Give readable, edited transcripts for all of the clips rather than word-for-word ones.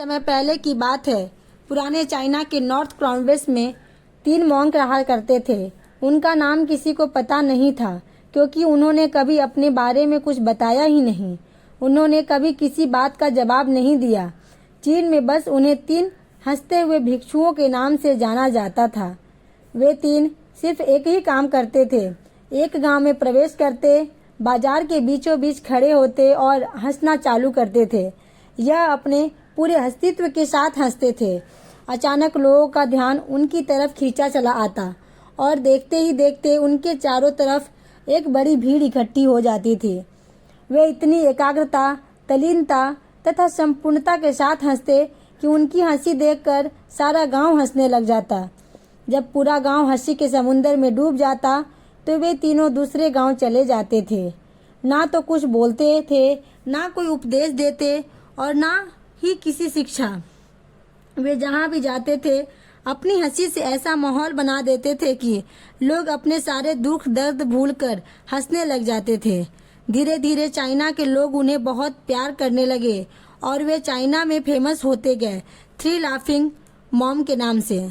समय पहले की बात है। पुराने चाइना के नॉर्थ क्राउनवेस्ट में 3 मॉन्क रहा करते थे। उनका नाम किसी को पता नहीं था क्योंकि उन्होंने कभी अपने बारे में कुछ बताया ही नहीं। उन्होंने कभी किसी बात का जवाब नहीं दिया। चीन में बस उन्हें 3 हंसते हुए भिक्षुओं के नाम से जाना जाता था। वे 3 सिर्फ एक ही काम करते थे। एक गांव में प्रवेश करते, बाजार के बीचों बीच खड़े होते और हंसना चालू करते थे। यह अपने पूरे अस्तित्व के साथ हंसते थे। अचानक लोगों का ध्यान उनकी तरफ खींचा चला आता और देखते ही देखते उनके चारों तरफ एक बड़ी भीड़ इकट्ठी हो जाती थी। वे इतनी एकाग्रता, तल्लीनता तथा संपूर्णता के साथ हंसते कि उनकी हंसी देखकर सारा गांव हंसने लग जाता। जब पूरा गांव हंसी के समुद्र में डूब जाता तो वे तीनों दूसरे गांव चले जाते थे। ना तो कुछ बोलते थे, ना कोई उपदेश देते और ना ही किसी शिक्षा। वे जहाँ भी जाते थे अपनी हंसी से ऐसा माहौल बना देते थे कि लोग अपने सारे दुख दर्द भूलकर हंसने लग जाते थे। धीरे धीरे चाइना के लोग उन्हें बहुत प्यार करने लगे और वे चाइना में फेमस होते गए 3 लाफिंग मॉम के नाम से।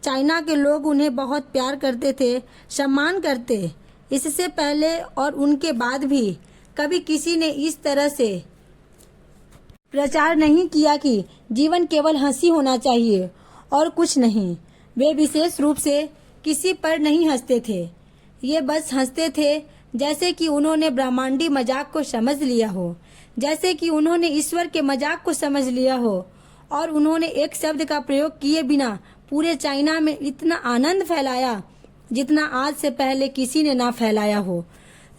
चाइना के लोग उन्हें बहुत प्यार करते थे, सम्मान करते। इससे पहले और उनके बाद भी कभी किसी ने इस तरह से प्रचार नहीं किया कि जीवन केवल हंसी होना चाहिए और कुछ नहीं। वे विशेष रूप से किसी पर नहीं हंसते थे। ये बस हंसते थे जैसे कि उन्होंने ब्रह्मांडी मजाक को समझ लिया हो, जैसे कि उन्होंने ईश्वर के मजाक को समझ लिया हो। और उन्होंने एक शब्द का प्रयोग किए बिना पूरे चाइना में इतना आनंद फैलाया जितना आज से पहले किसी ने ना फैलाया हो।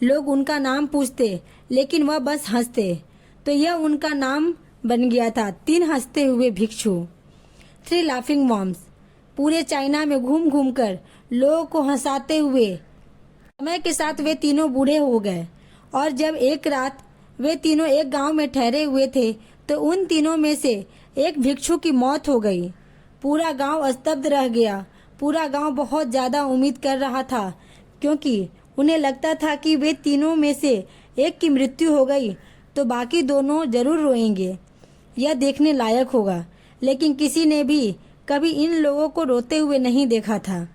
लोग उनका नाम पूछते लेकिन वह बस हंसते, तो यह उनका नाम बन गया था 3 हंसते हुए भिक्षु, 3 लाफिंग मॉम्स। पूरे चाइना में घूम घूम कर लोगों को हंसाते हुए समय के साथ वे तीनों बूढ़े हो गए। और जब एक रात वे तीनों एक गांव में ठहरे हुए थे तो उन तीनों में से एक भिक्षु की मौत हो गई। पूरा गांव स्तब्ध रह गया। पूरा गांव बहुत ज्यादा उम्मीद कर रहा था क्योंकि उन्हें लगता था कि वे तीनों में से एक की मृत्यु हो गई तो बाकी दोनों जरूर रोएंगे। यह देखने लायक होगा, लेकिन किसी ने भी कभी इन लोगों को रोते हुए नहीं देखा था।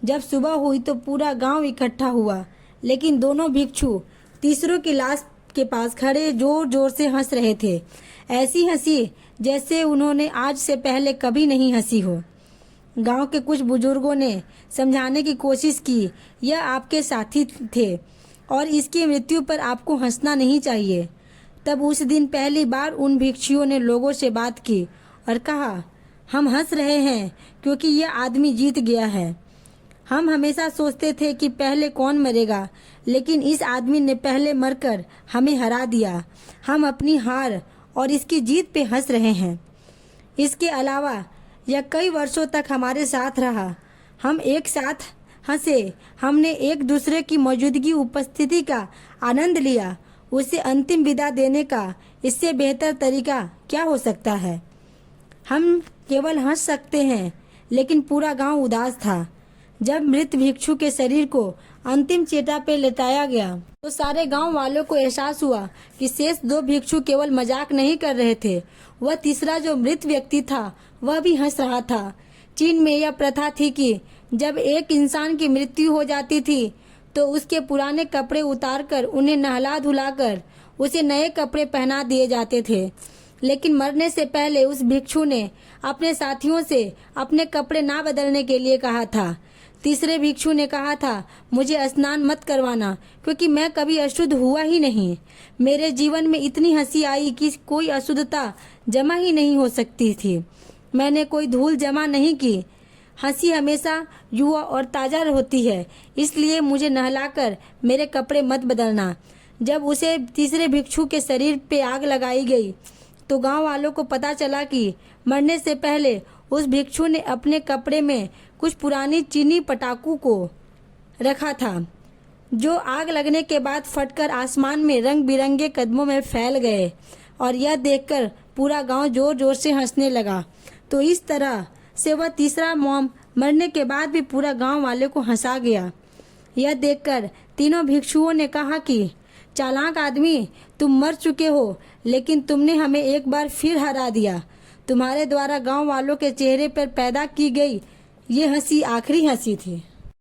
जब सुबह हुई तो पूरा गांव इकट्ठा हुआ, लेकिन दोनों भिक्षु तीसरों की लाश के पास खड़े जोर जोर से हंस रहे थे। ऐसी हंसी जैसे उन्होंने आज से पहले कभी नहीं हंसी हो। गांव के कुछ बुजुर्गों ने समझाने की कोशिश की, यह आपके साथी थे और इसकी मृत्यु पर आपको हंसना नहीं चाहिए। तब उस दिन पहली बार उन भिक्षुओं ने लोगों से बात की और कहा, हम हंस रहे हैं क्योंकि यह आदमी जीत गया है। हम हमेशा सोचते थे कि पहले कौन मरेगा, लेकिन इस आदमी ने पहले मरकर हमें हरा दिया। हम अपनी हार और इसकी जीत पे हंस रहे हैं। इसके अलावा यह कई वर्षों तक हमारे साथ रहा। हम एक साथ हंसे, हमने एक दूसरे की मौजूदगी उपस्थिति का आनंद लिया। उसे अंतिम विदा देने का इससे बेहतर तरीका क्या हो सकता है। हम केवल हंस सकते हैं, लेकिन पूरा गांव उदास था। जब मृत भिक्षु के शरीर को अंतिम चेटा पे लेटाया गया तो सारे गांव वालों को एहसास हुआ कि शेष 2 भिक्षु केवल मजाक नहीं कर रहे थे, वह तीसरा जो मृत व्यक्ति था वह भी हंस रहा था। चीन में यह प्रथा थी कि जब एक इंसान की मृत्यु हो जाती थी तो उसके पुराने कपड़े उतारकर उन्हें नहला धुलाकर उसे नए कपड़े पहना दिए जाते थे। लेकिन मरने से पहले उस भिक्षु ने अपने साथियों से अपने कपड़े ना बदलने के लिए कहा था। तीसरे भिक्षु ने कहा था, मुझे स्नान मत करवाना क्योंकि मैं कभी अशुद्ध हुआ ही नहीं। मेरे जीवन में इतनी हंसी आई कि कोई अशुद्धता जमा ही नहीं हो सकती थी। मैंने कोई धूल जमा नहीं की। हंसी हमेशा युवा और ताज़ा होती है, इसलिए मुझे नहलाकर मेरे कपड़े मत बदलना। जब उसे तीसरे भिक्षु के शरीर पे आग लगाई गई तो गांव वालों को पता चला कि मरने से पहले उस भिक्षु ने अपने कपड़े में कुछ पुरानी चीनी पटाखों को रखा था, जो आग लगने के बाद फटकर आसमान में रंग बिरंगे कदमों में फैल गए। और यह देखकर पूरा गांव जोर जोर से हंसने लगा। तो इस तरह से वह तीसरा मॉम मरने के बाद भी पूरा गांव वाले को हंसा गया। यह देखकर तीनों भिक्षुओं ने कहा कि चालाक आदमी, तुम मर चुके हो, लेकिन तुमने हमें एक बार फिर हरा दिया। तुम्हारे द्वारा गांव वालों के चेहरे पर पैदा की गई ये हंसी आखिरी हंसी थी।